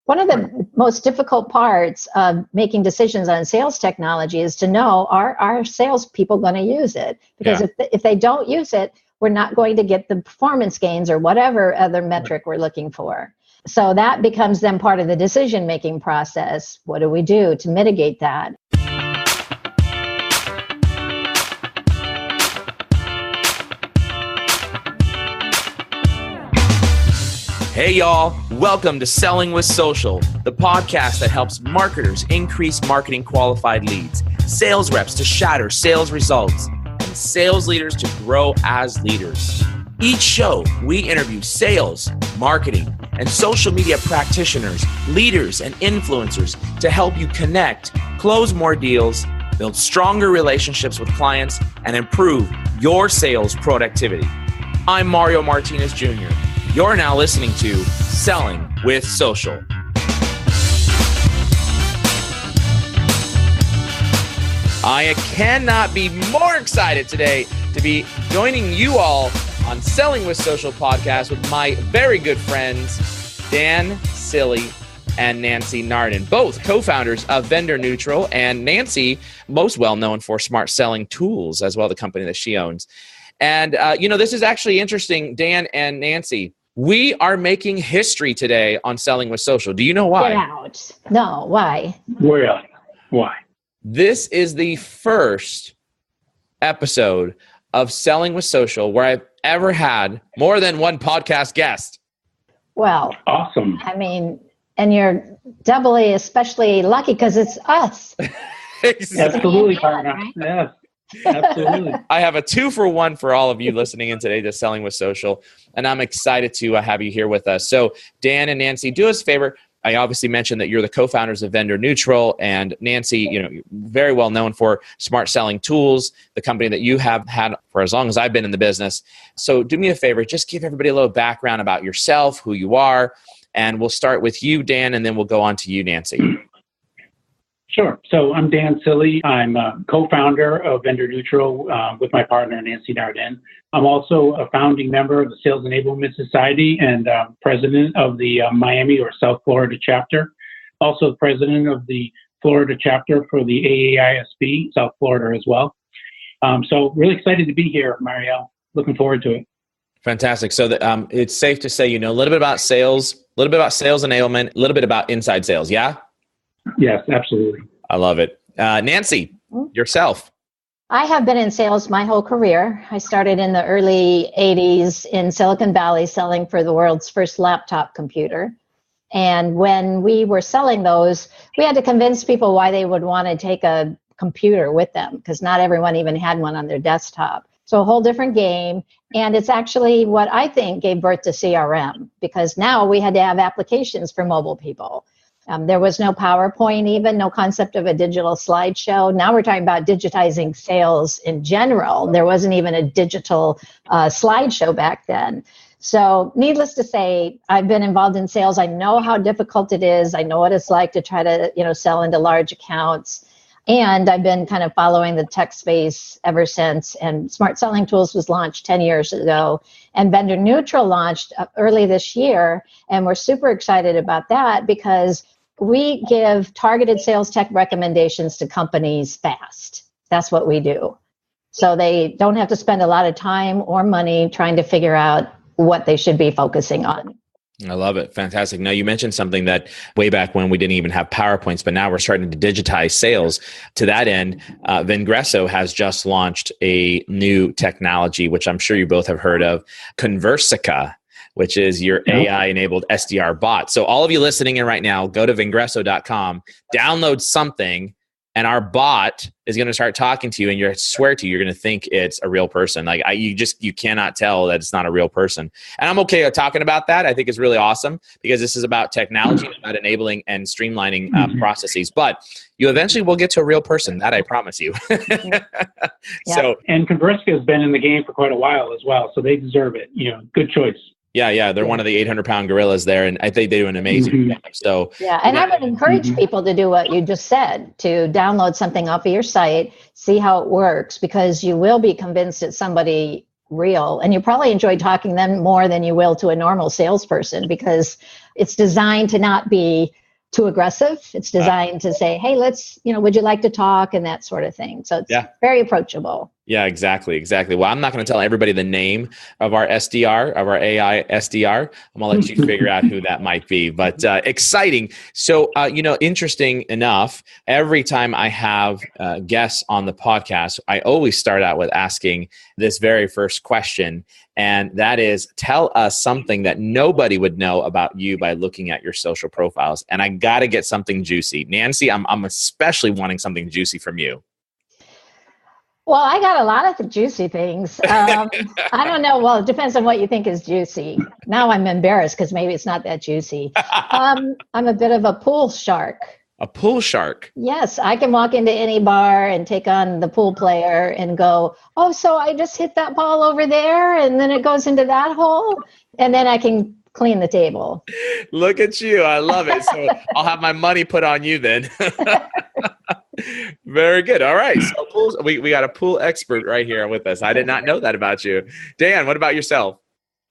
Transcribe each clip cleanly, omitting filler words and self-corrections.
One of the most difficult parts of making decisions on sales technology is to know, are our salespeople going to use it? Because if they don't use it, we're not going to get the performance gains or whatever other metric we're looking for. So that becomes then part of the decision-making process. What do we do to mitigate that? Hey y'all, welcome to Selling with Social, the podcast that helps marketers increase marketing qualified leads, sales reps to shatter sales results, and sales leaders to grow as leaders. Each show, we interview sales, marketing, and social media practitioners, leaders, and influencers to help you connect, close more deals, build stronger relationships with clients, and improve your sales productivity. I'm Mario Martinez Jr. You're now listening to Selling with Social. I cannot be more excited today to be joining you all on Selling with Social podcast with my very good friends, Dan, Cilley, and Nancy Nardin, both co-founders of Vendor Neutral, and Nancy, most well known for Smart Selling Tools as well, the company that she owns. And, this is actually interesting, Dan and Nancy. We are making history today on Selling with Social. Do you know why? Get out. No, why? Really? Why? This is the first episode of Selling with Social where I've ever had more than one podcast guest. Well, awesome. I mean, and you're doubly, especially lucky because it's us. Absolutely, partner. Right? Yes. Absolutely. I have a 2-for-1 for all of you listening in today to Selling with Social, and I'm excited to have you here with us. So Dan and Nancy, do us a favor. I obviously mentioned that you're the co-founders of Vendor Neutral, and Nancy, very well known for Smart Selling Tools, the company that you have had for as long as I've been in the business. So do me a favor, just give everybody a little background about yourself, who you are, and we'll start with you, Dan, and then we'll go on to you, Nancy. Sure. So I'm Dan Cilley. I'm a co-founder of Vendor Neutral with my partner, Nancy Nardin. I'm also a founding member of the Sales Enablement Society and president of the Miami or South Florida chapter. Also the president of the Florida chapter for the AAISB, South Florida as well. So really excited to be here, Mario. Looking forward to it. Fantastic. So it's safe to say, a little bit about sales, a little bit about sales enablement, a little bit about inside sales. Yeah? Yes, absolutely. I love it. Nancy, yourself. I have been in sales my whole career. I started in the early 80s in Silicon Valley selling for the world's first laptop computer. And when we were selling those, we had to convince people why they would want to take a computer with them, because not everyone even had one on their desktop. So a whole different game. And it's actually what I think gave birth to CRM, because now we had to have applications for mobile people. There was no PowerPoint, even no concept of a digital slideshow. Now we're talking about digitizing sales in general. There wasn't even a digital slideshow back then. So needless to say, I've been involved in sales. I know how difficult it is. I know what it's like to try to, sell into large accounts. And I've been kind of following the tech space ever since. And Smart Selling Tools was launched 10 years ago. And Vendor Neutral launched early this year. And we're super excited about that because we give targeted sales tech recommendations to companies fast. That's what we do. So they don't have to spend a lot of time or money trying to figure out what they should be focusing on. I love it. Fantastic. Now, you mentioned something that way back when we didn't even have PowerPoints, but now we're starting to digitize sales. To that end, Vengreso has just launched a new technology, which I'm sure you both have heard of, Conversica, which is your AI-enabled SDR bot. So all of you listening in right now, go to Vengreso.com, download something, and our bot is going to start talking to you, and I swear to you, you're going to think it's a real person. Like you cannot tell that it's not a real person. And I'm okay with talking about that. I think it's really awesome because this is about technology, about enabling and streamlining processes. But you eventually will get to a real person. That I promise you. So, and Conversica has been in the game for quite a while as well, so they deserve it. Good choice. Yeah. They're one of the 800-pound gorillas there, and I think they do an amazing job. So, and I would encourage people to do what you just said, to download something off of your site, see how it works, because you will be convinced it's somebody real, and you probably enjoy talking to them more than you will to a normal salesperson, because It's designed to not be too aggressive. It's designed to say, hey, let's, would you like to talk, and that sort of thing. So it's very approachable. Yeah, exactly. Well, I'm not going to tell everybody the name of our SDR, of our AI SDR. I'm going to let you figure out who that might be. But exciting. So, interesting enough, every time I have guests on the podcast, I always start out with asking this very first question. And that is, tell us something that nobody would know about you by looking at your social profiles. And I got to get something juicy. Nancy, I'm especially wanting something juicy from you. Well, I got a lot of the juicy things. I don't know. Well, it depends on what you think is juicy. Now I'm embarrassed because maybe it's not that juicy. I'm a bit of a pool shark. A pool shark? Yes, I can walk into any bar and take on the pool player and go, oh, so I just hit that ball over there and then it goes into that hole. And then I can clean the table. Look at you. I love it. So I'll have my money put on you then. Very good. All right. So we got a pool expert right here with us. I did not know that about you. Dan, what about yourself?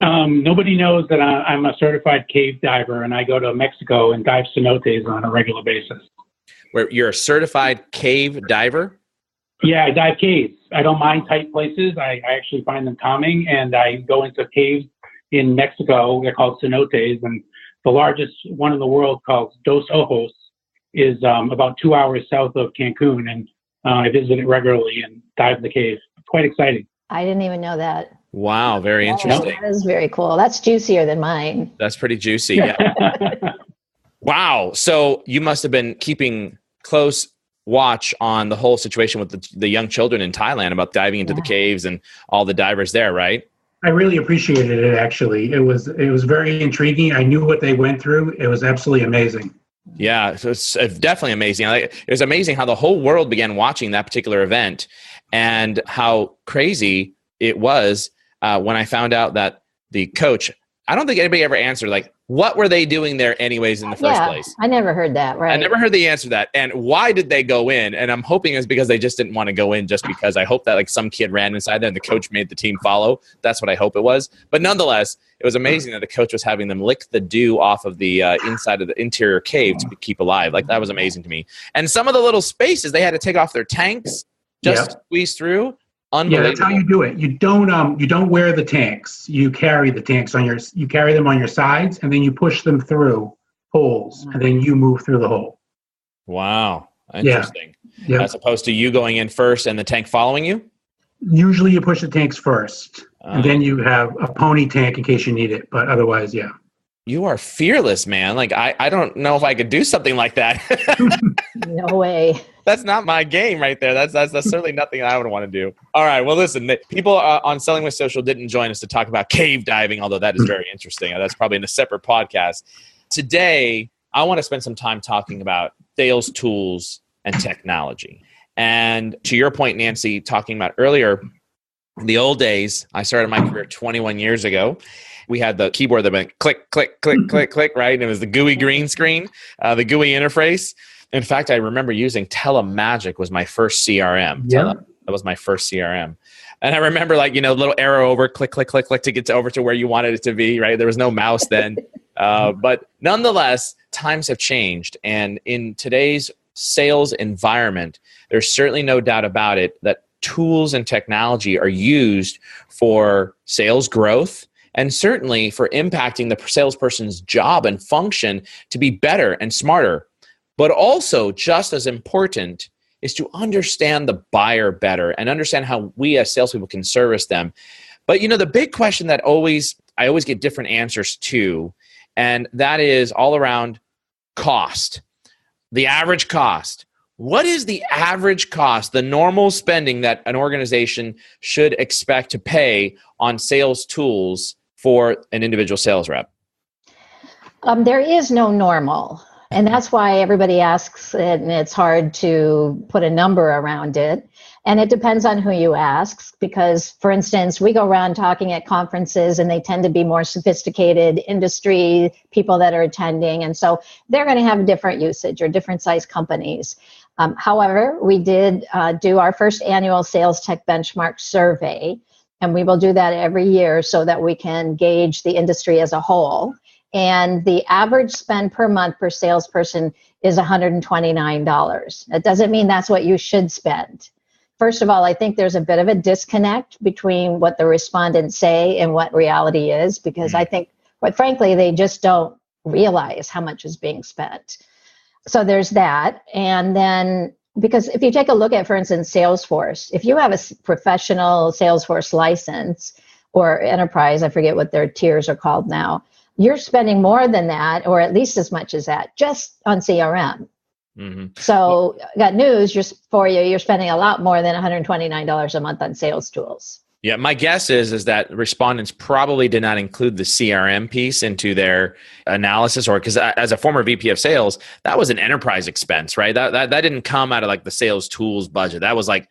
Nobody knows that I'm a certified cave diver, and I go to Mexico and dive cenotes on a regular basis. Where you're a certified cave diver? Yeah, I dive caves. I don't mind tight places. I actually find them calming, and I go into caves in Mexico. They're called cenotes, and the largest one in the world, called Dos Ojos, is about 2 hours south of Cancun, and I visit it regularly and dive the cave. It's quite exciting. I didn't even know that. Wow, very interesting. That is very cool. That's juicier than mine. That's pretty juicy. Yeah. Wow. So you must have been keeping close watch on the whole situation with the young children in Thailand about diving into the caves and all the divers there, right? I really appreciated it, actually. It was very intriguing. I knew what they went through. It was absolutely amazing. Yeah, so it's definitely amazing. It was amazing how the whole world began watching that particular event and how crazy it was when I found out that the coach, I don't think anybody ever answered, like, what were they doing there anyways in the first place? I never heard that, right? I never heard the answer to that. And why did they go in? And I'm hoping it's because they just didn't want to go in just because. I hope that like some kid ran inside there and the coach made the team follow. That's what I hope it was. But nonetheless, it was amazing that the coach was having them lick the dew off of the inside of the interior cave to keep alive. Like, that was amazing to me. And some of the little spaces, they had to take off their tanks just to squeeze through. Yeah, that's how you do it. You don't wear the tanks. You carry the tanks you carry them on your sides, and then you push them through holes, and then you move through the hole. Wow, interesting. Yeah. As opposed to you going in first and the tank following you? Usually you push the tanks first, and then you have a pony tank in case you need it. But otherwise, yeah. You are fearless, man. Like, I don't know if I could do something like that. No way. That's not my game right there. That's certainly nothing I would want to do. All right. Well, listen, people on Selling with Social didn't join us to talk about cave diving, although that is very interesting. That's probably in a separate podcast. Today, I want to spend some time talking about sales tools and technology. And to your point, Nancy, talking about earlier, in the old days, I started my career 21 years ago. We had the keyboard that went click, click, click, click, click, right? And it was the GUI green screen, the GUI interface. In fact, I remember using Telemagic was my first CRM. Yeah. That was my first CRM. And I remember little arrow over, click, click, click, click to get over to where you wanted it to be, right? There was no mouse then. But nonetheless, times have changed. And in today's sales environment, there's certainly no doubt about it that tools and technology are used for sales growth and certainly for impacting the salesperson's job and function to be better and smarter. But also, just as important, is to understand the buyer better and understand how we as salespeople can service them. But the big question that I always get different answers to, and that is all around cost. The average cost. What is the average cost, the normal spending that an organization should expect to pay on sales tools for an individual sales rep? There is no normal. And that's why everybody asks it, and it's hard to put a number around it. And it depends on who you ask, because, for instance, we go around talking at conferences, and they tend to be more sophisticated industry people that are attending. And so they're going to have different usage or different size companies. However, we did do our first annual Sales Tech Benchmark survey, and we will do that every year so that we can gauge the industry as a whole. And the average spend per month per salesperson is $129. That doesn't mean that's what you should spend. First of all, I think there's a bit of a disconnect between what the respondents say and what reality is, because I think, quite frankly, they just don't realize how much is being spent. So there's that. And then, because if you take a look at, for instance, Salesforce, if you have a professional Salesforce license or enterprise, I forget what their tiers are called now, you're spending more than that, or at least as much as that, just on CRM. So got news for you. You're spending a lot more than $129 a month on sales tools. Yeah, my guess is that respondents probably did not include the CRM piece into their analysis, or because as a former VP of sales, that was an enterprise expense, right? That didn't come out of like the sales tools budget. That was like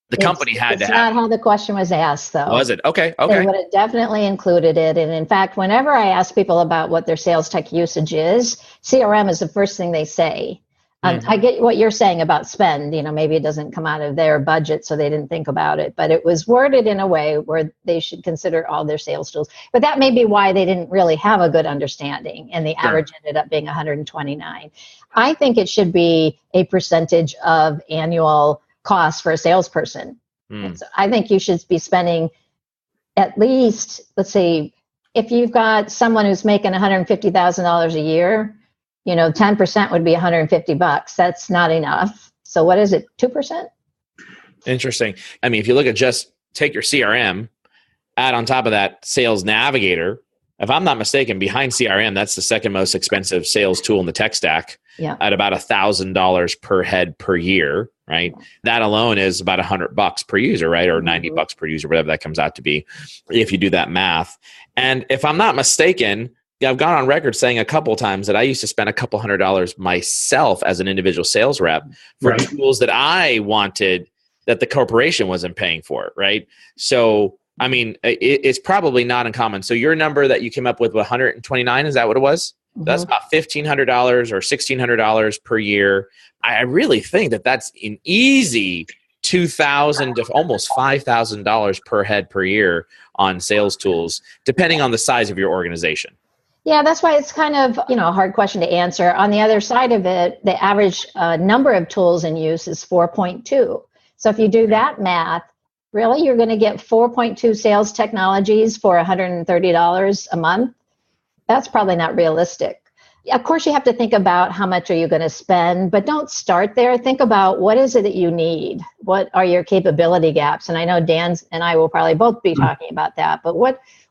the company had to have. It's not how the question was asked, though. Was it? Okay. They would have definitely included it. And in fact, whenever I ask people about what their sales tech usage is, CRM is the first thing they say. I get what you're saying about spend. Maybe it doesn't come out of their budget, so they didn't think about it. But it was worded in a way where they should consider all their sales tools. But that may be why they didn't really have a good understanding, and the average ended up being 129. I think it should be a percentage of annual cost for a salesperson. So I think you should be spending at least, let's say, if you've got someone who's making $150,000 a year, 10% would be $150. That's not enough. So what is it? 2%? Interesting. I mean, if you look at just take your CRM, add on top of that Sales Navigator. If I'm not mistaken, behind CRM, that's the second most expensive sales tool in the tech stack at about $1,000 per head per year, right? That alone is about $100 per user, right? Or $90 per user, whatever that comes out to be, if you do that math. And if I'm not mistaken, I've gone on record saying a couple of times that I used to spend a couple $100 myself as an individual sales rep for tools that I wanted that the corporation wasn't paying for, right? So, I mean, it's probably not uncommon. So your number that you came up with 129, is that what it was? That's about $1,500 or $1,600 per year. I really think that that's an easy $2,000 to almost $5,000 per head per year on sales tools, depending on the size of your organization. Yeah, that's why it's kind of, a hard question to answer. On the other side of it, the average number of tools in use is 4.2. So if you do that math, really, you're going to get 4.2 sales technologies for $130 a month? That's probably not realistic. Of course, you have to think about how much are you going to spend, but don't start there. Think about what is it that you need? What are your capability gaps? And I know Dan and I will probably both be talking about that, but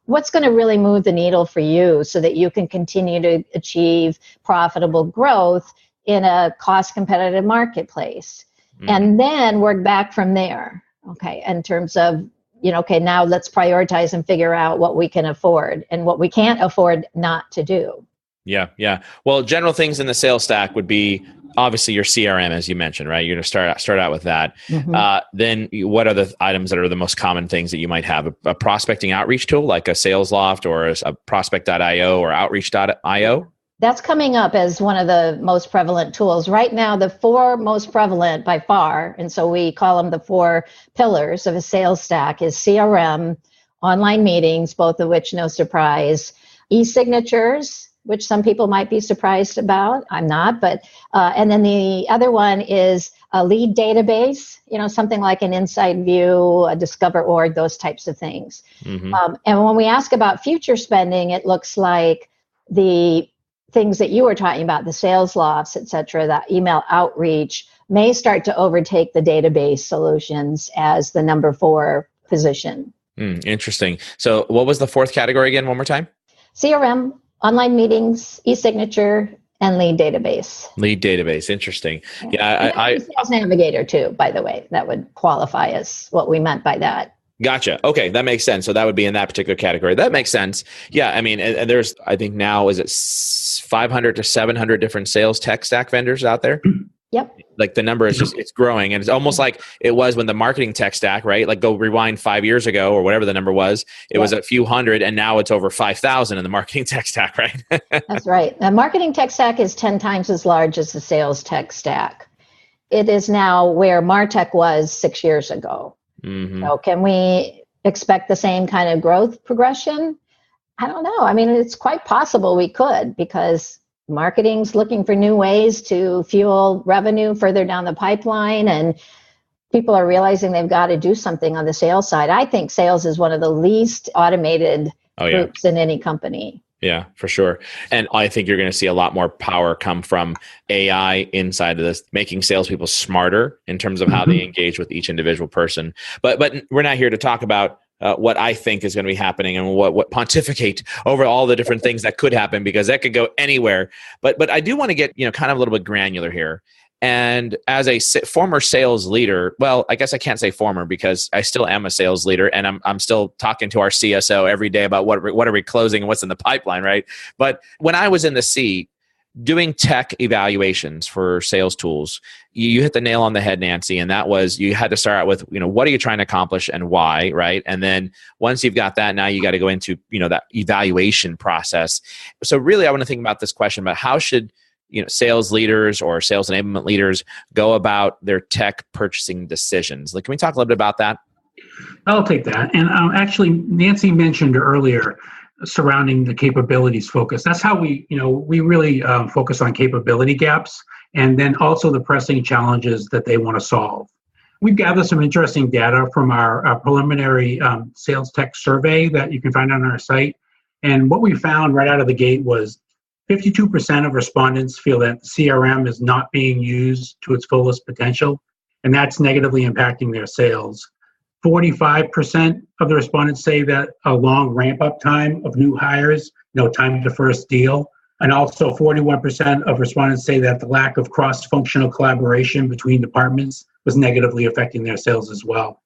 what's going to really move the needle for you so that you can continue to achieve profitable growth in a cost competitive marketplace? And then work back from there. Okay. In terms of, now let's prioritize and figure out what we can afford and what we can't afford not to do. Yeah. Well, general things in the sales stack would be obviously your CRM, as you mentioned, right? You're going to start out with that. Then what are the items that are the most common things that you might have? A prospecting outreach tool like a SalesLoft or a prospect.io or outreach.io? That's coming up as one of the most prevalent tools. Right now, the four most prevalent by far, and so we call them the four pillars of a sales stack, is CRM, online meetings, both of which, no surprise, e-signatures, which some people might be surprised about. I'm not, but and then the other one is a lead database, something like an Inside View, a Discover.org, those types of things. And when we ask about future spending, it looks like the things that you were talking about, the sales lofts, et cetera, that email outreach may start to overtake the database solutions as the number 4 position. Interesting. So what was the fourth category again, one more time? CRM, online meetings, e-signature, and lead database. Lead database. Interesting. Yeah. I Sales Navigator too, by the way, that would qualify as what we meant by that. Gotcha. Okay. That makes sense. So that would be in that particular category. That makes sense. Yeah. I mean, and there's, I think now, is it 500 to 700 different sales tech stack vendors out there? Yep. Like the number is just, it's growing. And it's almost like it was when the marketing tech stack, right? Like go rewind 5 years ago or whatever the number was, it was a few hundred and now it's over 5,000 in the marketing tech stack, right? That's right. The marketing tech stack is 10 times as large as the sales tech stack. It is now where MarTech was 6 years ago. So can we expect the same kind of growth progression? I don't know. I mean, it's quite possible we could, because marketing's looking for new ways to fuel revenue further down the pipeline, and people are realizing they've got to do something on the sales side. I think sales is one of the least automated groups in any company. Yeah, for sure. And I think you're going to see a lot more power come from AI inside of this, making salespeople smarter in terms of how they engage with each individual person. But we're not here to talk about what I think is going to be happening and what pontificate over all the different things that could happen, because that could go anywhere. But I do want to get kind of a little bit granular here. And as a former sales leader, well, I guess I can't say former, because I still am a sales leader, and I'm still talking to our CSO every day about what are we closing and what's in the pipeline, right? But when I was in the seat doing tech evaluations for sales tools, you hit the nail on the head, Nancy, and that was, you had to start out with, what are you trying to accomplish and why, right? And then once you've got that, now you got to go into that evaluation process. So really, I want to think about this question about how should sales leaders or sales enablement leaders go about their tech purchasing decisions. Can we talk a little bit about that? I'll take that. And actually, Nancy mentioned earlier surrounding the capabilities focus. That's how we really focus on capability gaps, and then also the pressing challenges that they want to solve. We've gathered some interesting data from our preliminary sales tech survey that you can find on our site. And what we found right out of the gate was 52% of respondents feel that CRM is not being used to its fullest potential, and that's negatively impacting their sales. 45% of the respondents say that a long ramp-up time of new hires, time to first deal, and also 41% of respondents say that the lack of cross-functional collaboration between departments was negatively affecting their sales as well.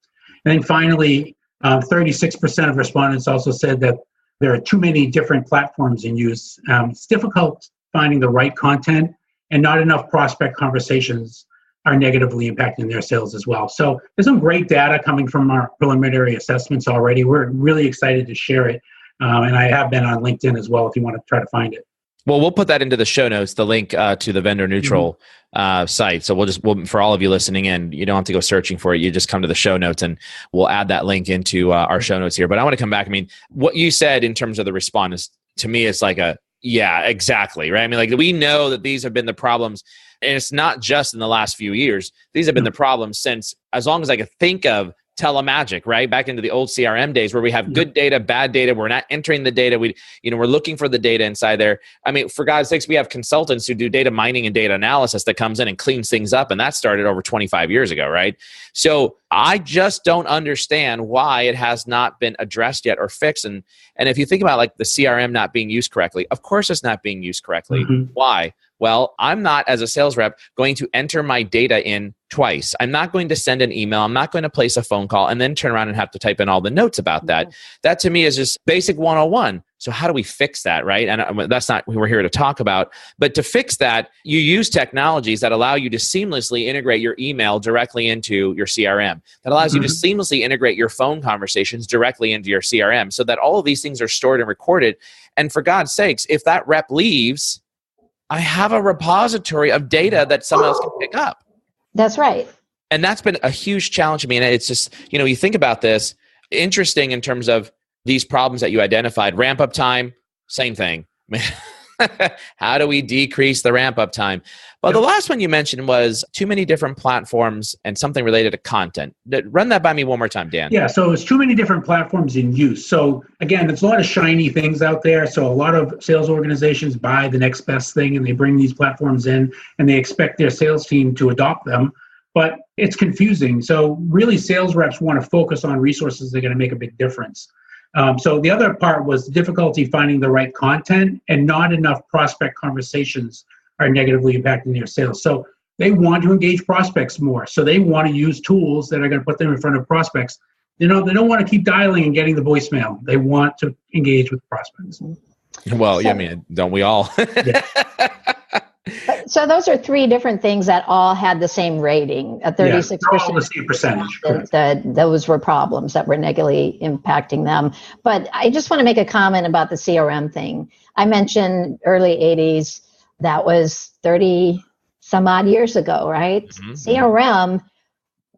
And then finally, 36% of respondents also said that there are too many different platforms in use. It's difficult finding the right content, and not enough prospect conversations are negatively impacting their sales as well. So there's some great data coming from our preliminary assessments already. We're really excited to share it. And I have been on LinkedIn as well if you want to try to find it. Well, we'll put that into the show notes, the link to the vendor neutral site. So we'll for all of you listening in, you don't have to go searching for it. You just come to the show notes and we'll add that link into our show notes here. But I want to come back. I mean, what you said in terms of the respondents, to me, it's like yeah, exactly. Right. I mean, we know that these have been the problems, and it's not just in the last few years. These have been the problems since, as long as I could think of, telemagic, right? Back into the old CRM days where we have good data, bad data. We're not entering the data. We're looking for the data inside there. I mean, for God's sakes, we have consultants who do data mining and data analysis that comes in and cleans things up. And that started over 25 years ago, right? So I just don't understand why it has not been addressed yet or fixed. And if you think about the CRM not being used correctly, of course it's not being used correctly. Why? Well, I'm not, as a sales rep, going to enter my data in twice. I'm not going to send an email. I'm not going to place a phone call and then turn around and have to type in all the notes about that. That to me is just basic 101. So how do we fix that, right? And that's not what we're here to talk about. But to fix that, you use technologies that allow you to seamlessly integrate your email directly into your CRM. That allows you to seamlessly integrate your phone conversations directly into your CRM, so that all of these things are stored and recorded. And for God's sakes, if that rep leaves, I have a repository of data that someone else can pick up. That's right. And that's been a huge challenge to me. And it's just, you think about this, interesting in terms of these problems that you identified. Ramp up time, same thing. How do we decrease the ramp up time? Well, the last one you mentioned was too many different platforms and something related to content. Run that by me one more time, Dan. Yeah, so it's too many different platforms in use. So again, there's a lot of shiny things out there. So a lot of sales organizations buy the next best thing and they bring these platforms in and they expect their sales team to adopt them. But it's confusing. So really, sales reps want to focus on resources that are going to make a big difference. So the other part was difficulty finding the right content, and not enough prospect conversations are negatively impacting their sales. So they want to engage prospects more. So they want to use tools that are going to put them in front of prospects. They don't want to keep dialing and getting the voicemail. They want to engage with prospects. Well, yeah, I mean, don't we all? So those are three different things that all had the same rating, a 36%. Yeah, all the same percentage. Those were problems that were negatively impacting them. But I just want to make a comment about the CRM thing. I mentioned early 80s. That was 30 some odd years ago, right? CRM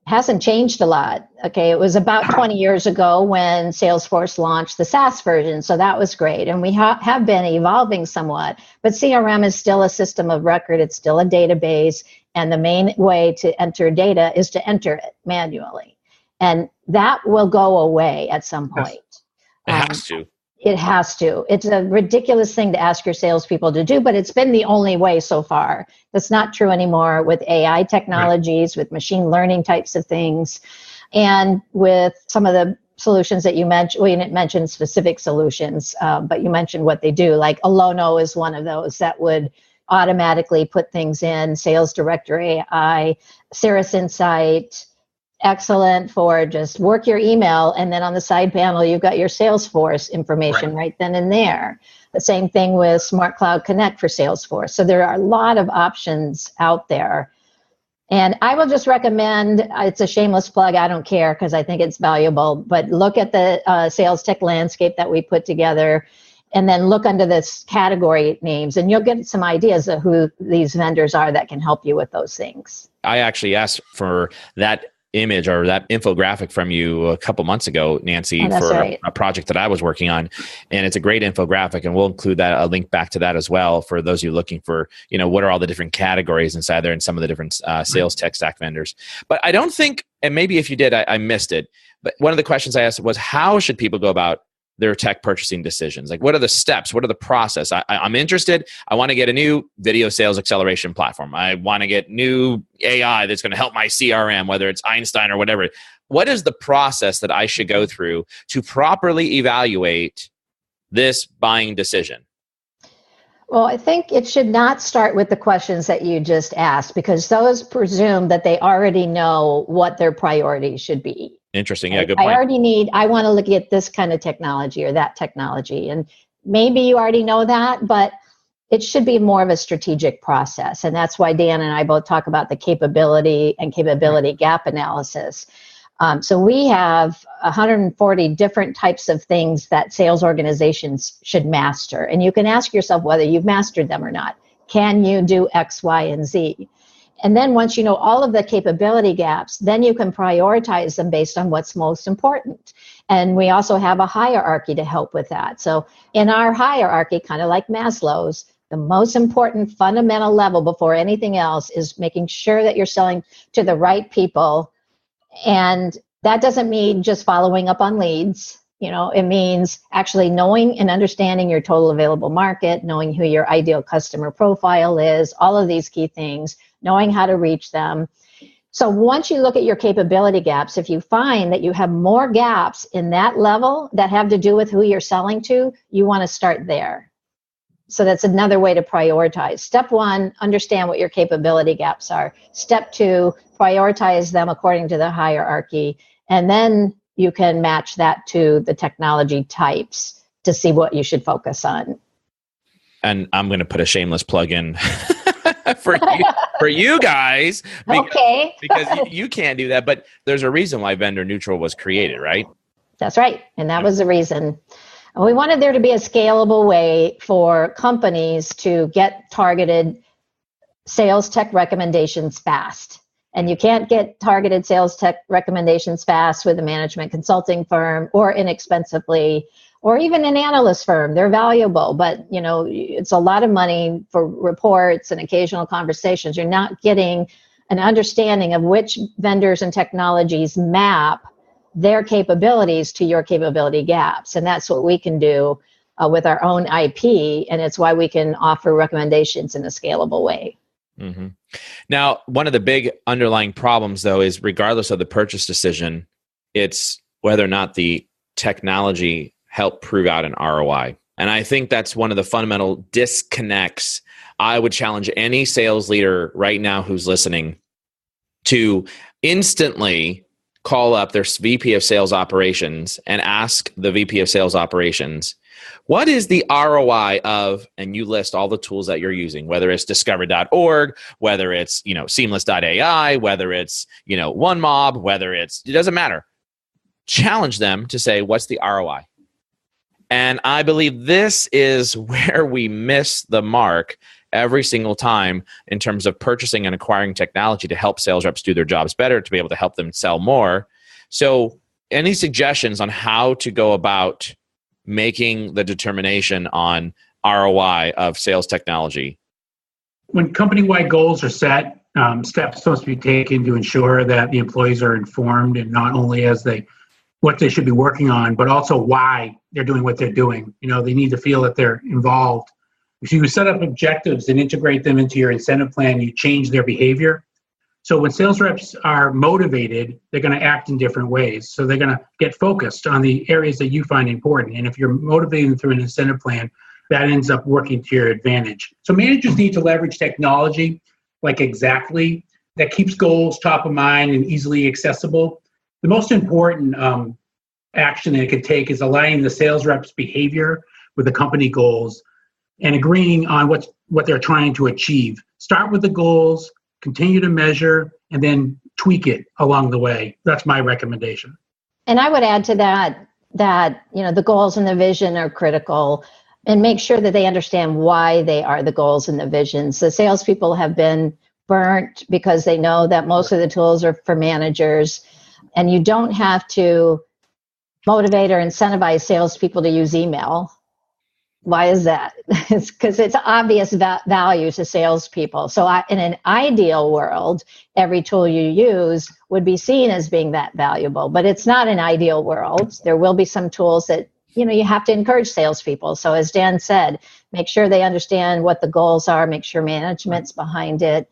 hasn't changed a lot. Okay, it was about 20 years ago when Salesforce launched the SaaS version, so that was great. And we have been evolving somewhat, but CRM is still a system of record. It's still a database, and the main way to enter data is to enter it manually. And that will go away at some point. It has to. It has to. It's a ridiculous thing to ask your salespeople to do, but it's been the only way so far. That's not true anymore with AI technologies, with machine learning types of things, and with some of the solutions that you mentioned. Well, you didn't mention specific solutions, but you mentioned what they do. Like Alono is one of those that would automatically put things in. Sales Director AI, Cirrus Insight, excellent for just work your email, and then on the side panel you've got your Salesforce information right then and there. The same thing with Smart Cloud Connect for Salesforce. So there are a lot of options out there, and I will just recommend, it's a shameless plug, I don't care because I think it's valuable, but look at the sales tech landscape that we put together, and then look under this category names, and you'll get some ideas of who these vendors are that can help you with those things. I actually asked for that image or that infographic from you a couple months ago, Nancy, for a project that I was working on. And it's a great infographic, and we'll include a link back to that as well for those of you looking for, what are all the different categories inside there and some of the different sales tech stack vendors. But I don't think, and maybe if you did, I missed it, but one of the questions I asked was, how should people go about their tech purchasing decisions? Like, what are the steps? What are the process? I'm interested. I want to get a new video sales acceleration platform. I want to get new AI that's going to help my CRM, whether it's Einstein or whatever. What is the process that I should go through to properly evaluate this buying decision? Well, I think it should not start with the questions that you just asked, because those presume that they already know what their priorities should be. Interesting. Yeah, good point. I want to look at this kind of technology or that technology. And maybe you already know that, but it should be more of a strategic process. And that's why Dan and I both talk about the capability and capability gap analysis. So we have 140 different types of things that sales organizations should master. And you can ask yourself whether you've mastered them or not. Can you do X, Y, and Z? And then once you know all of the capability gaps, then you can prioritize them based on what's most important. And we also have a hierarchy to help with that. So in our hierarchy, kind of like Maslow's, the most important fundamental level before anything else is making sure that you're selling to the right people. And that doesn't mean just following up on leads. It means actually knowing and understanding your total available market, knowing who your ideal customer profile is, all of these key things, knowing how to reach them. So once you look at your capability gaps, if you find that you have more gaps in that level that have to do with who you're selling to, you want to start there. So that's another way to prioritize. Step one, understand what your capability gaps are. Step two, prioritize them according to the hierarchy. And then you can match that to the technology types to see what you should focus on. And I'm going to put a shameless plug in for you guys. Because you can't do that. But there's a reason why Vendor Neutral was created, right? That's right. And that was the reason. And we wanted there to be a scalable way for companies to get targeted sales tech recommendations fast. And you can't get targeted sales tech recommendations fast with a management consulting firm or inexpensively, or even an analyst firm. They're valuable, but it's a lot of money for reports and occasional conversations. You're not getting an understanding of which vendors and technologies map their capabilities to your capability gaps. And that's what we can do with our own IP. And it's why we can offer recommendations in a scalable way. Mm-hmm. Now, one of the big underlying problems, though, is regardless of the purchase decision, it's whether or not the technology helped prove out an ROI. And I think that's one of the fundamental disconnects. I would challenge any sales leader right now who's listening to instantly call up their VP of Sales Operations and ask the VP of Sales Operations, what is the ROI of, and you list all the tools that you're using, whether it's discover.org, whether it's, seamless.ai, whether it's, OneMob, whether it doesn't matter. Challenge them to say, what's the ROI? And I believe this is where we miss the mark every single time in terms of purchasing and acquiring technology to help sales reps do their jobs better, to be able to help them sell more. So any suggestions on how to go about making the determination on ROI of sales technology? When company-wide goals are set, steps supposed to be taken to ensure that the employees are informed, and not only what they should be working on, but also why they're doing what they're doing. They need to feel that they're involved. If you set up objectives and integrate them into your incentive plan, you change their behavior. So when sales reps are motivated, they're going to act in different ways. So they're going to get focused on the areas that you find important. And if you're motivating them through an incentive plan, that ends up working to your advantage. So managers need to leverage technology like Exactly that keeps goals top of mind and easily accessible. The most important action that it can take is aligning the sales rep's behavior with the company goals and agreeing on what they're trying to achieve. Start with the goals, continue to measure, and then tweak it along the way. That's my recommendation. And I would add to that the goals and the vision are critical, and make sure that they understand why they are the goals and the visions. The salespeople have been burnt because they know that most of the tools are for managers, and you don't have to motivate or incentivize salespeople to use email. Why is that? It's because it's obvious value to salespeople. So in an ideal world, every tool you use would be seen as being that valuable, but it's not an ideal world. There will be some tools that you have to encourage salespeople. So as Dan said, make sure they understand what the goals are, make sure management's behind it,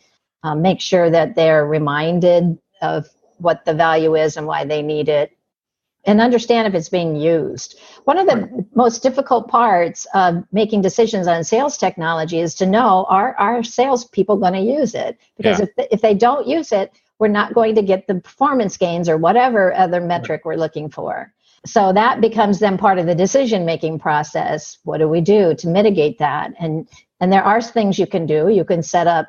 make sure that they're reminded of what the value is and why they need it, and understand if it's being used. One of the most difficult parts of making decisions on sales technology is to know, are our salespeople going to use it? Because if they don't use it, we're not going to get the performance gains or whatever other metric we're looking for. So that becomes then part of the decision-making process. What do we do to mitigate that? And there are things you can do. You can set up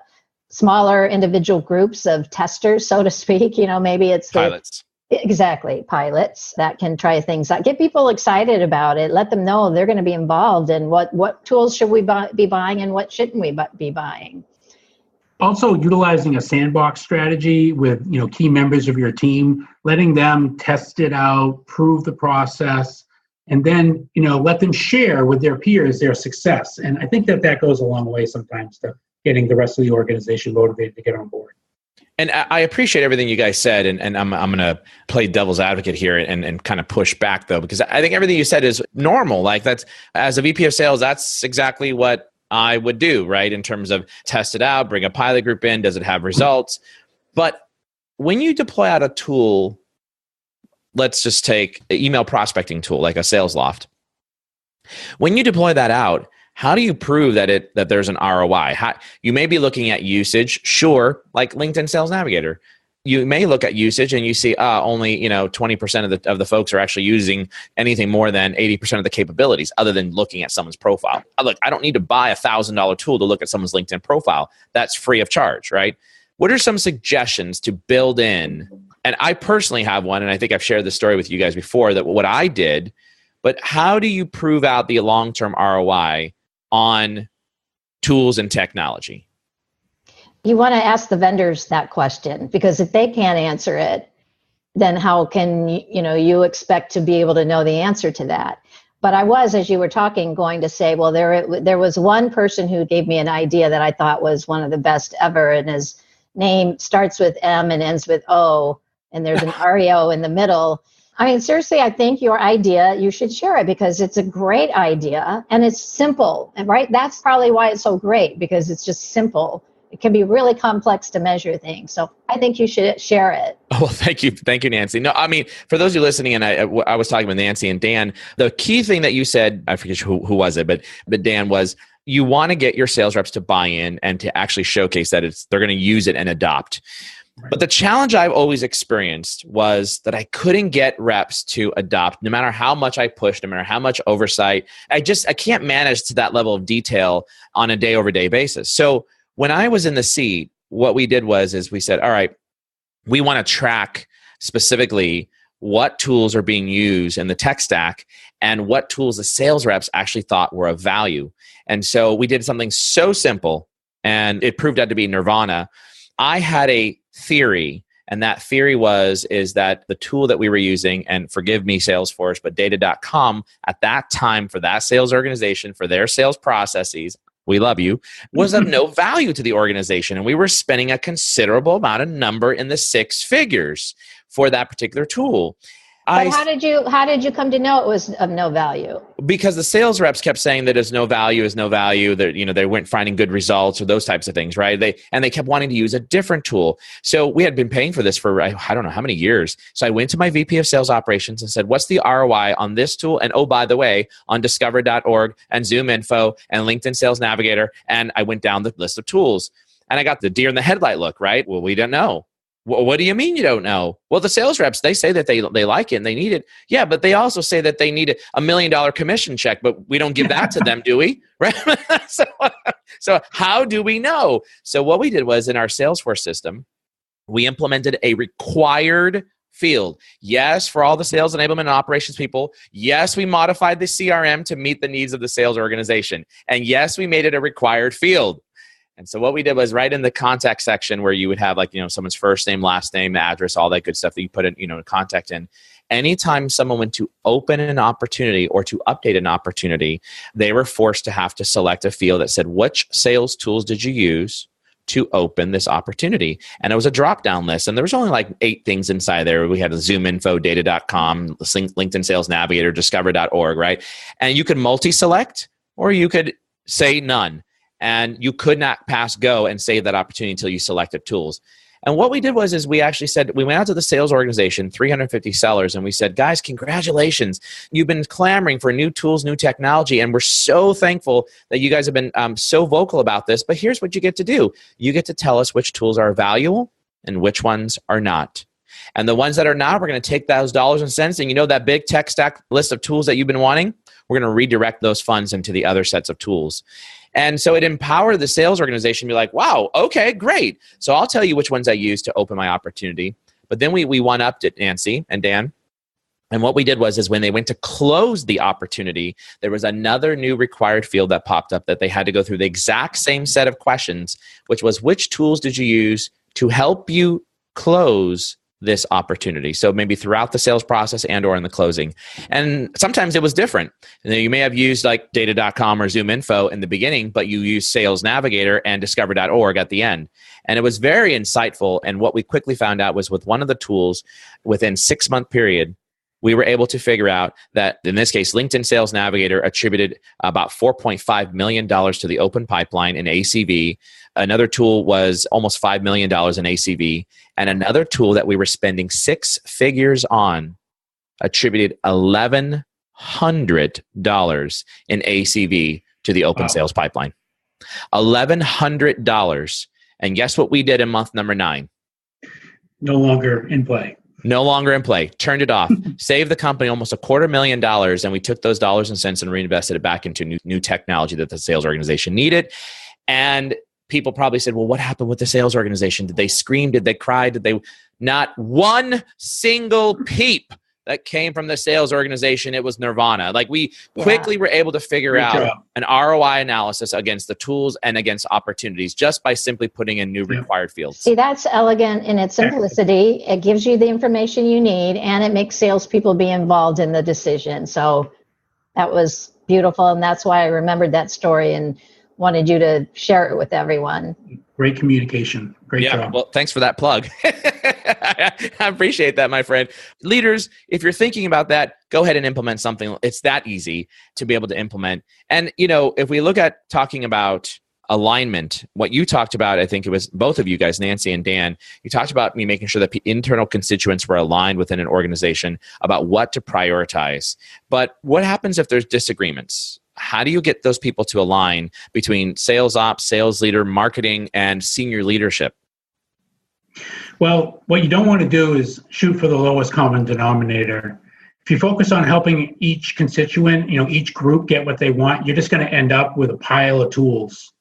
smaller individual groups of testers, so to speak. Maybe it's pilots. Exactly, pilots that can try things out. Get people excited about it. Let them know they're going to be involved, and what tools should we be buying and what shouldn't we be buying. Also, utilizing a sandbox strategy with key members of your team, letting them test it out, prove the process, and then let them share with their peers their success. And I think that goes a long way sometimes to getting the rest of the organization motivated to get on board. And I appreciate everything you guys said, and I'm going to play devil's advocate here and kind of push back, though, because I think everything you said is normal. Like, that's, as a VP of sales, that's exactly what I would do, right? In terms of test it out, bring a pilot group in, does it have results? But when you deploy out a tool, let's just take an email prospecting tool like a SalesLoft. When you deploy that out, how do you prove that there's an ROI? You may be looking at usage, sure, like LinkedIn Sales Navigator. You may look at usage and you see only 20% of the folks are actually using anything more than 80% of the capabilities, other than looking at someone's profile. Look, I don't need to buy a $1,000 tool to look at someone's LinkedIn profile. That's free of charge, right? What are some suggestions to build in? And I personally have one, and I think I've shared this story with you guys before, that what I did. But how do you prove out the long-term ROI on tools and technology? You want to ask the vendors that question, because if they can't answer it, then how can you expect to be able to know the answer to that? But I was, as you were talking, going to say, well, there was one person who gave me an idea that I thought was one of the best ever, and his name starts with M and ends with O, and there's an REO in the middle. I mean, seriously, I think your idea, you should share it, because it's a great idea and it's simple, right? That's probably why it's so great, because it's just simple. It can be really complex to measure things. So I think you should share it. Oh, well, thank you. Thank you, Nancy. No, I mean, for those of you listening, and I was talking with Nancy and Dan, the key thing that you said, I forget who was it, but Dan, was you want to get your sales reps to buy in and to actually showcase that they're going to use it and adopt. But the challenge I've always experienced was that I couldn't get reps to adopt, no matter how much I pushed, no matter how much oversight. I can't manage to that level of detail on a day-over-day basis. So when I was in the seat, what we did is we said, all right, we want to track specifically what tools are being used in the tech stack and what tools the sales reps actually thought were of value. And so we did something so simple and it proved out to be nirvana. I had a theory, and that theory is that the tool that we were using, and forgive me, Salesforce, but data.com at that time for that sales organization, for their sales processes, we love you, was of no value to the organization. And we were spending a considerable amount of number in the six figures for that particular tool. But how did you come to know it was of no value? Because the sales reps kept saying that is no value. That they weren't finding good results or those types of things, right? They kept wanting to use a different tool. So we had been paying for this for I don't know how many years. So I went to my VP of Sales Operations and said, "What's the ROI on this tool? And oh, by the way, on Discover.org and Zoom Info and LinkedIn Sales Navigator." And I went down the list of tools, and I got the deer in the headlight look. Right? Well, we don't know. What do you mean you don't know? Well, the sales reps, they say that they like it and they need it. Yeah, but they also say that they need $1 million commission check, but we don't give that to them, do we? Right? So how do we know? So what we did was in our Salesforce system, we implemented a required field. Yes, for all the sales enablement and operations people. Yes, we modified the CRM to meet the needs of the sales organization. And yes, we made it a required field. And so what we did was right in the contact section where you would have someone's first name, last name, address, all that good stuff that you put in, contact in. Anytime someone went to open an opportunity or to update an opportunity, they were forced to have to select a field that said, which sales tools did you use to open this opportunity? And it was a drop-down list. And there was only 8 things inside there. We had a Zoom Info, data.com, LinkedIn Sales Navigator, Discover.org, right? And you could multi-select or you could say none. And you could not pass go and save that opportunity until you selected tools. And what we did was we actually said, we went out to the sales organization, 350 sellers, and we said, guys, congratulations. You've been clamoring for new tools, new technology, and we're so thankful that you guys have been so vocal about this. But here's what you get to do. You get to tell us which tools are valuable and which ones are not. And the ones that are not, we're going to take those dollars and cents, and that big tech stack list of tools that you've been wanting, we're going to redirect those funds into the other sets of tools. And so it empowered the sales organization to be like, wow, okay, great. So I'll tell you which ones I use to open my opportunity. But then we one-upped it, Nancy and Dan. And what we did was when they went to close the opportunity, there was another new required field that popped up that they had to go through the exact same set of questions, which was which tools did you use to help you close this opportunity? So maybe throughout the sales process and or in the closing. And sometimes it was different. You may have used data.com or Zoom Info in the beginning, but you used Sales Navigator and Discover.org at the end. And it was very insightful. And what we quickly found out was with one of the tools, within 6-month period, we were able to figure out that, in this case, LinkedIn Sales Navigator attributed about $4.5 million to the open pipeline in ACV. Another tool was almost $5 million in ACV. And another tool that we were spending 6 figures on attributed $1,100 in ACV to the open sales pipeline. $1,100. And guess what we did in month number 9? No longer in play. No longer in play. Turned it off. Saved the company almost $250,000, and we took those dollars and cents and reinvested it back into new technology that the sales organization needed. And people probably said, well, what happened with the sales organization? Did they scream? Did they cry? Not one single peep that came from the sales organization. It was nirvana. We quickly were able to figure out an ROI analysis against the tools and against opportunities just by simply putting in new required fields. See, that's elegant in its simplicity. It gives you the information you need, and it makes salespeople be involved in the decision. So that was beautiful, and that's why I remembered that story and wanted you to share it with everyone. Great communication. Great job. Well, thanks for that plug. I appreciate that, my friend. Leaders, if you're thinking about that, go ahead and implement something. It's that easy to be able to implement. And, if we look at talking about alignment, what you talked about, I think it was both of you guys, Nancy and Dan, you talked about me making sure that internal constituents were aligned within an organization about what to prioritize. But what happens if there's disagreements? How do you get those people to align between sales ops, sales leader, marketing, and senior leadership? Well, what you don't want to do is shoot for the lowest common denominator. If you focus on helping each constituent, each group get what they want, you're just going to end up with a pile of tools.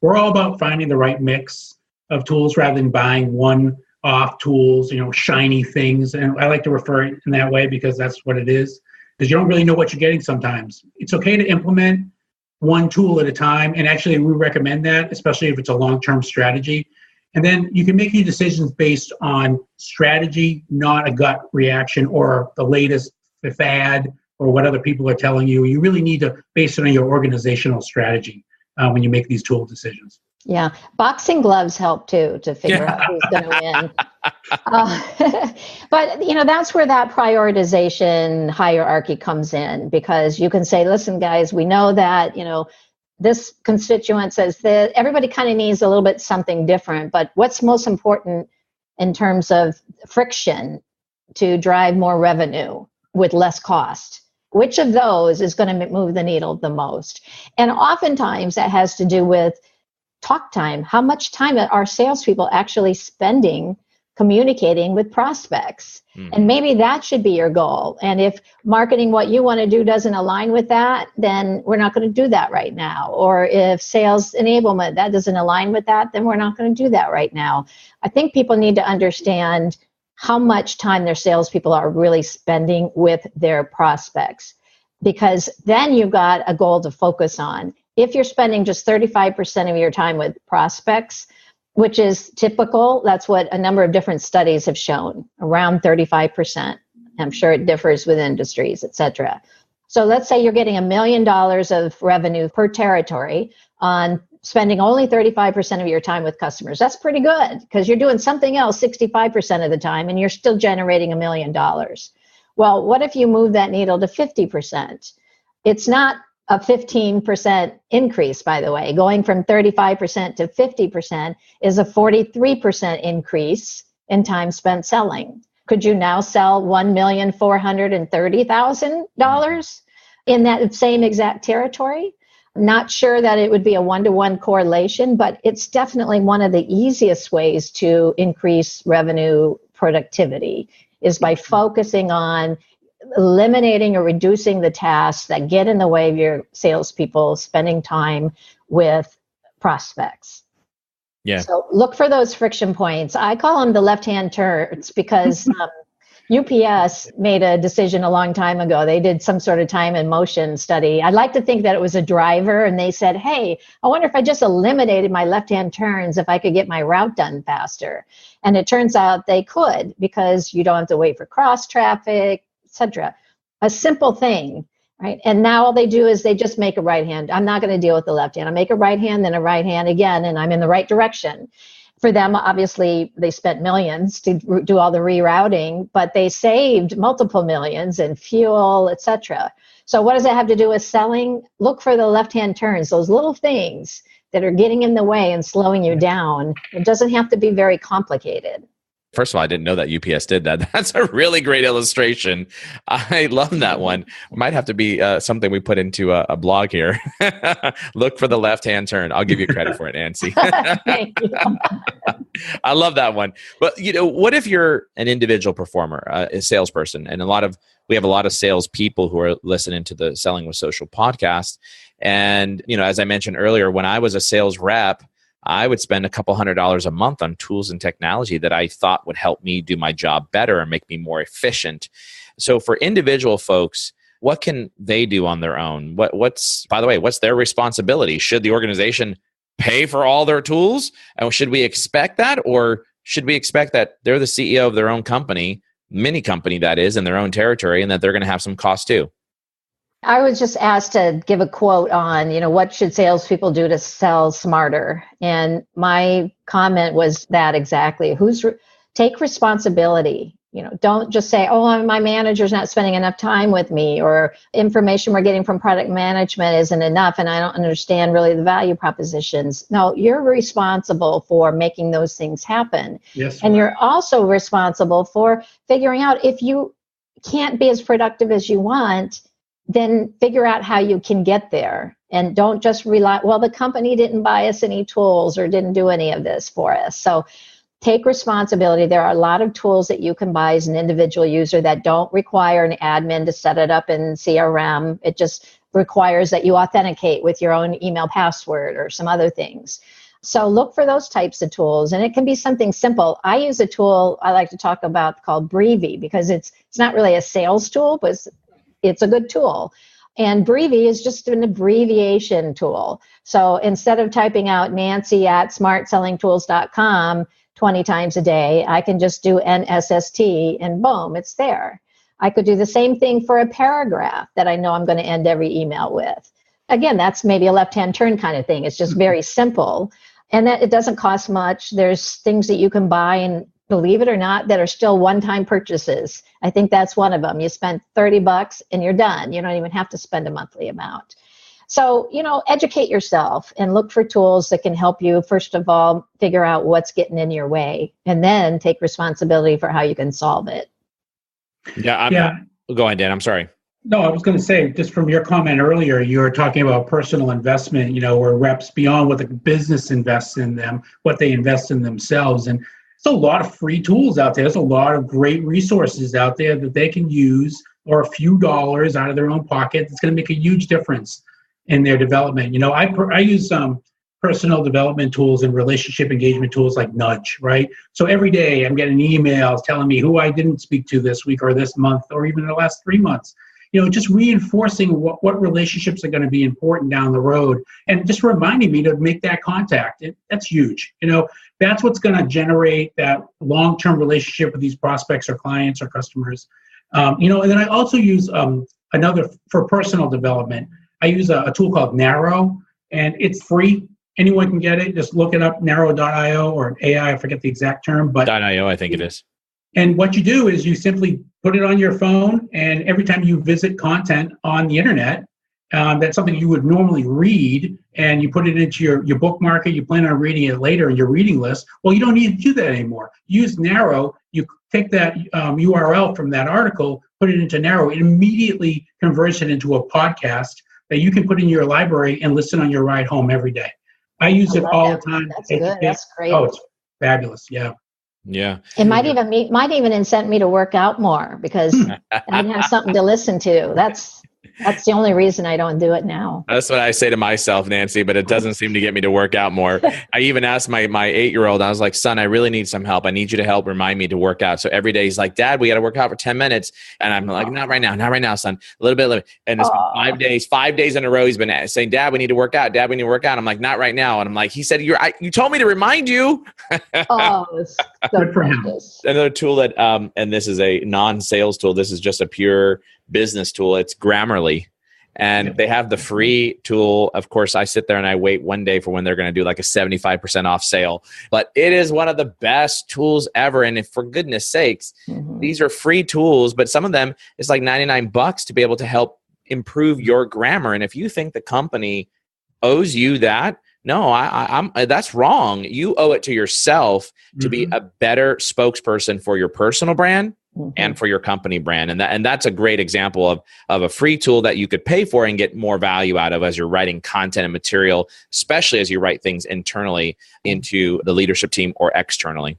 We're all about finding the right mix of tools rather than buying one-off tools, shiny things. And I like to refer it in that way because that's what it is. Because you don't really know what you're getting sometimes. It's okay to implement one tool at a time. And actually, we recommend that, especially if it's a long-term strategy. And then you can make your decisions based on strategy, not a gut reaction or the latest fad or what other people are telling you. You really need to base it on your organizational strategy when you make these tool decisions. Yeah. Boxing gloves help too, to figure out who's going to win. But, that's where that prioritization hierarchy comes in, because you can say, listen, guys, we know that, this constituent says that everybody kind of needs a little bit something different, but what's most important in terms of friction to drive more revenue with less cost? Which of those is going to move the needle the most? And oftentimes that has to do with talk time. How much time are salespeople actually spending communicating with prospects? And maybe that should be your goal. And if marketing, what you want to do, doesn't align with that, then we're not going to do that right now. Or if sales enablement, that doesn't align with that, then we're not going to do that right now. I think people need to understand how much time their salespeople are really spending with their prospects, because then you've got a goal to focus on. If you're spending just 35% of your time with prospects, which is typical, that's what a number of different studies have shown, around 35%. I'm sure it differs with industries, et cetera. So let's say you're getting $1 million of revenue per territory on spending only 35% of your time with customers. That's pretty good, because you're doing something else 65% of the time and you're still generating $1 million. Well, what if you move that needle to 50%? It's not a 15% increase, by the way. Going from 35% to 50% is a 43% increase in time spent selling. Could you now sell $1,430,000 in that same exact territory? Not sure that it would be a one-to-one correlation, but it's definitely one of the easiest ways to increase revenue productivity is by focusing on eliminating or reducing the tasks that get in the way of your salespeople spending time with prospects. Yeah. So look for those friction points. I call them the left-hand turns, because UPS made a decision a long time ago. They did some sort of time and motion study. I'd like to think that it was a driver, and they said, hey, I wonder if I just eliminated my left-hand turns, if I could get my route done faster. And it turns out they could, because you don't have to wait for cross traffic, etc. A simple thing, right? And now all they do is they just make a right hand. I'm not going to deal with the left hand. I make a right hand, then a right hand again, and I'm in the right direction. For them, obviously, they spent millions to do all the rerouting, but they saved multiple millions in fuel, etc. So what does it have to do with selling? Look for the left-hand turns, those little things that are getting in the way and slowing you down. It doesn't have to be very complicated. First of all, I didn't know that UPS did that. That's a really great illustration. I love that one. Might have to be something we put into a blog here. Look for the left-hand turn. I'll give you credit for it, Nancy. Thank you. I love that one. But what if you're an individual performer, a salesperson, and we have a lot of salespeople who are listening to the Selling with Social podcast. And as I mentioned earlier, when I was a sales rep, I would spend a couple $100s a month on tools and technology that I thought would help me do my job better and make me more efficient. So for individual folks, what can they do on their own? What's their responsibility? Should the organization pay for all their tools? And should we expect that? Or should we expect that they're the CEO of their own company, mini company that is, in their own territory, and that they're going to have some cost too? I was just asked to give a quote on, what should salespeople do to sell smarter? And my comment was that exactly. Take responsibility. Don't just say, oh, my manager's not spending enough time with me, or information we're getting from product management isn't enough, and I don't understand really the value propositions. No, you're responsible for making those things happen. Yes. And you're also responsible for figuring out, if you can't be as productive as you want, then figure out how you can get there. And don't just rely, well, the company didn't buy us any tools or didn't do any of this for us. So take responsibility. There are a lot of tools that you can buy as an individual user that don't require an admin to set it up in CRM. It just requires that you authenticate with your own email password or some other things. So look for those types of tools, and it can be something simple. I use a tool I like to talk about called Breevy, because it's not really a sales tool, but it's a good tool. And Breevy is just an abbreviation tool. So instead of typing out Nancy@smartsellingtools.com 20 times a day, I can just do NSST and boom, it's there. I could do the same thing for a paragraph that I know I'm going to end every email with. Again, that's maybe a left-hand turn kind of thing. It's just very simple. And that it doesn't cost much. There's things that you can buy, and believe it or not, that are still one-time purchases. I think that's one of them. You spend $30 and you're done. You don't even have to spend a monthly amount. So, educate yourself and look for tools that can help you, first of all, figure out what's getting in your way, and then take responsibility for how you can solve it. Yeah. Go ahead, Dan. I'm sorry. No, I was going to say, just from your comment earlier, you were talking about personal investment, where reps, beyond what the business invests in them, what they invest in themselves. And there's a lot of free tools out there. There's a lot of great resources out there that they can use, or a few dollars out of their own pocket. It's going to make a huge difference in their development. I use personal development tools and relationship engagement tools like Nudge, right? So every day I'm getting emails telling me who I didn't speak to this week or this month or even the last 3 months. Just reinforcing what relationships are going to be important down the road, and just reminding me to make that contact. That's huge. That's what's going to generate that long-term relationship with these prospects or clients or customers. And then I also use another for personal development. I use a tool called Narrow, and it's free. Anyone can get it. Just look it up, narrow.io or AI, I forget the exact term. But .io, I think it is. And what you do is you simply put it on your phone, and every time you visit content on the internet, that's something you would normally read, and you put it into your bookmarker, you plan on reading it later in your reading list. Well, you don't need to do that anymore. Use Narrow. You take that URL from that article, put it into Narrow. It immediately converts it into a podcast that you can put in your library and listen on your ride home every day. I use it all the time. That's good. That's great. Oh, it's fabulous. Yeah. Yeah. It might even incent me to work out more, because I'd have something to listen to. That's the only reason I don't do it now. That's what I say to myself, Nancy, but it doesn't seem to get me to work out more. I even asked my 8-year-old, I was like, son, I really need some help. I need you to help remind me to work out. So every day he's like, Dad, we got to work out for 10 minutes. And I'm like, not right now, son. A little bit. And it's been 5 days in a row. He's been saying, Dad, we need to work out. Dad, we need to work out. I'm like, not right now. And I'm like, he said, you told me to remind you. It's good for him. Another tool that, and this is a non-sales tool. This is just a pure business tool. It's Grammarly. And they have the free tool. Of course, I sit there and I wait one day for when they're going to do like a 75% off sale. But it is one of the best tools ever. And if, for goodness sakes, these are free tools, but some of them is like $99 to be able to help improve your grammar. And if you think the company owes you that, no, I'm that's wrong. You owe it to yourself to be a better spokesperson for your personal brand and for your company brand. And that's a great example of a free tool that you could pay for and get more value out of as you're writing content and material, especially as you write things internally into the leadership team or externally.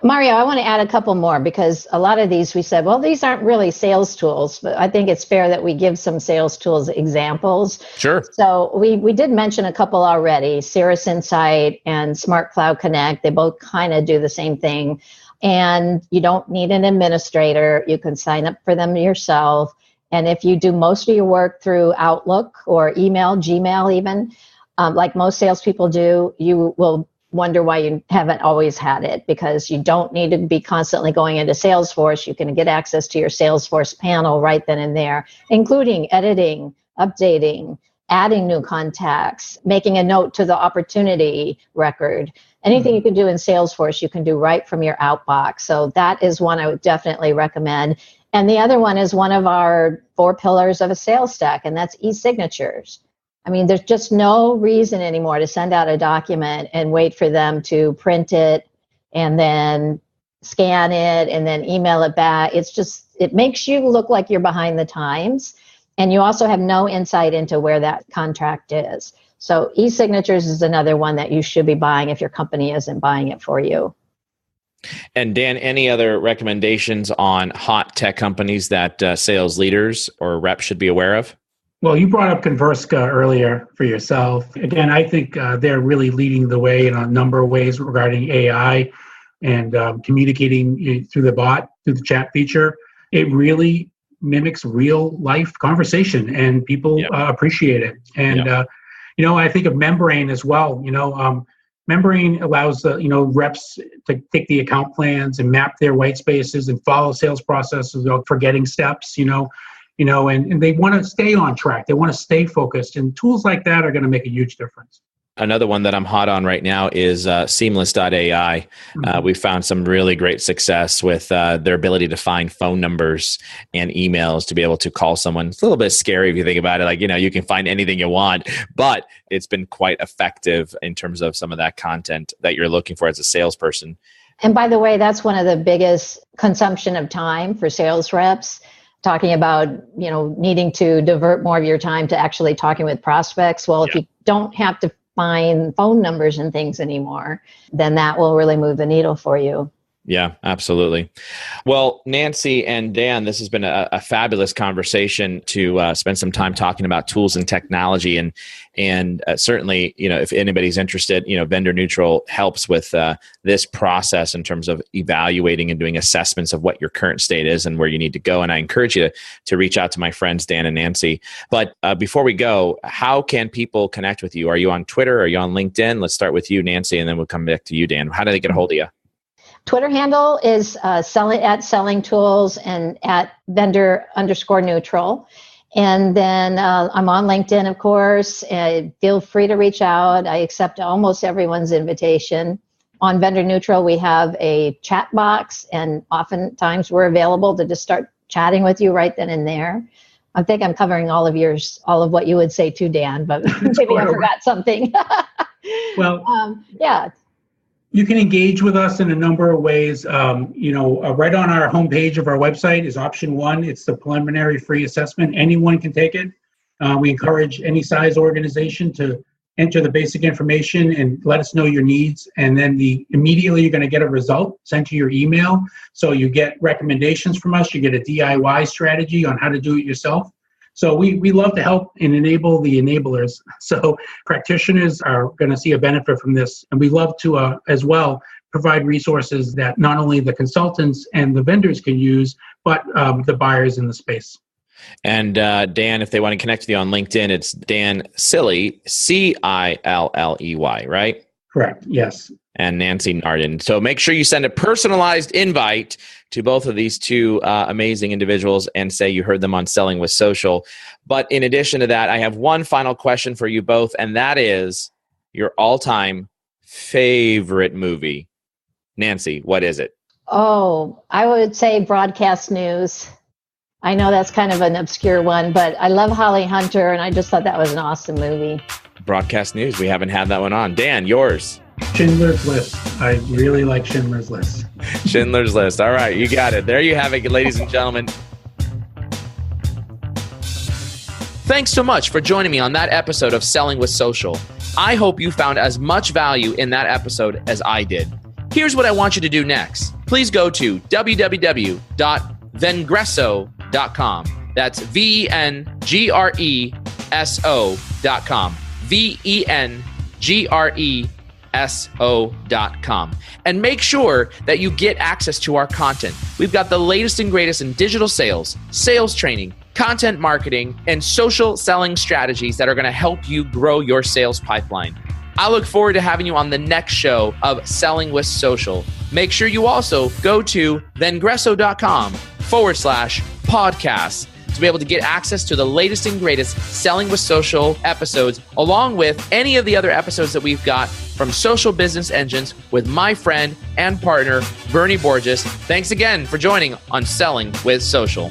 Mario, I want to add a couple more, because a lot of these we said, well, these aren't really sales tools, but I think it's fair that we give some sales tools examples. Sure. So we did mention a couple already, Cirrus Insight and Smart Cloud Connect. They both kind of do the same thing. And you don't need an administrator. You can sign up for them yourself. And if you do most of your work through Outlook or email, Gmail even, like most salespeople do, you will wonder why you haven't always had it, because you don't need to be constantly going into Salesforce. You can get access to your Salesforce panel right then and there, including editing, updating, adding new contacts, making a note to the opportunity record. Anything you can do in Salesforce, you can do right from your outbox. So that is one I would definitely recommend. And the other one is one of our 4 pillars of a sales stack, and that's e-signatures. I mean, there's just no reason anymore to send out a document and wait for them to print it and then scan it and then email it back. It makes you look like you're behind the times. And you also have no insight into where that contract is. So e-signatures is another one that you should be buying if your company isn't buying it for you. And Dan, any other recommendations on hot tech companies that sales leaders or reps should be aware of? Well, you brought up Converska earlier for yourself. Again, I think they're really leading the way in a number of ways regarding AI and communicating through the bot, through the chat feature. It really mimics real life conversation, and people appreciate it. And I think of Membrane as well. Membrane allows reps to take the account plans and map their white spaces and follow sales processes without forgetting steps. And they want to stay on track. They want to stay focused, and tools like that are going to make a huge difference. Another one that I'm hot on right now is Seamless.ai. We found some really great success with their ability to find phone numbers and emails to be able to call someone. It's a little bit scary if you think about it. You can find anything you want, but it's been quite effective in terms of some of that content that you're looking for as a salesperson. And by the way, that's one of the biggest consumption of time for sales reps. Talking about, needing to divert more of your time to actually talking with prospects. Well, if you don't have to find phone numbers and things anymore, then that will really move the needle for you. Yeah, absolutely. Well, Nancy and Dan, this has been a fabulous conversation to spend some time talking about tools and technology. And certainly, if anybody's interested, Vendor Neutral helps with this process in terms of evaluating and doing assessments of what your current state is and where you need to go. And I encourage you to reach out to my friends, Dan and Nancy. But before we go, how can people connect with you? Are you on Twitter? Are you on LinkedIn? Let's start with you, Nancy, and then we'll come back to you, Dan. How do they get a hold of you? Twitter handle is Selling Tools and at Vendor_Neutral. And then I'm on LinkedIn, of course. Feel free to reach out. I accept almost everyone's invitation. On Vendor Neutral, we have a chat box, and oftentimes we're available to just start chatting with you right then and there. I think I'm covering all of what you would say too, Dan, but maybe I forgot something. Well, you can engage with us in a number of ways. Right on our homepage of our website is option 1. It's the preliminary free assessment. Anyone can take it. We encourage any size organization to enter the basic information and let us know your needs. And then immediately you're going to get a result sent to your email. So you get recommendations from us. You get a DIY strategy on how to do it yourself. So we love to help and enable the enablers. So practitioners are going to see a benefit from this. And we love to, as well, provide resources that not only the consultants and the vendors can use, but the buyers in the space. And Dan, if they want to connect with you on LinkedIn, it's Dan Cilley, Cilley, right? Correct, yes. And Nancy Nardin. So make sure you send a personalized invite to both of these two amazing individuals and say you heard them on Selling with Social. But in addition to that, I have one final question for you both, and that is your all-time favorite movie. Nancy, what is it? Oh, I would say broadcast news. I know that's kind of an obscure one, but I love Holly Hunter, and I just thought that was an awesome movie. Broadcast news. We haven't had that one on. Dan, yours. Schindler's List. I really like Schindler's List. Schindler's List. All right, you got it. There you have it, ladies and gentlemen. Thanks so much for joining me on that episode of Selling with Social. I hope you found as much value in that episode as I did. Here's what I want you to do next. Please go to www.vengreso.com. That's VENGRESO.com. VENGRESO.com. And make sure that you get access to our content. We've got the latest and greatest in digital sales, sales training, content marketing, and social selling strategies that are going to help you grow your sales pipeline. I look forward to having you on the next show of Selling with Social. Make sure you also go to Vengreso.com/podcast to be able to get access to the latest and greatest Selling with Social episodes, along with any of the other episodes that we've got from Social Business Engines with my friend and partner, Bernie Borges. Thanks again for joining on Selling with Social.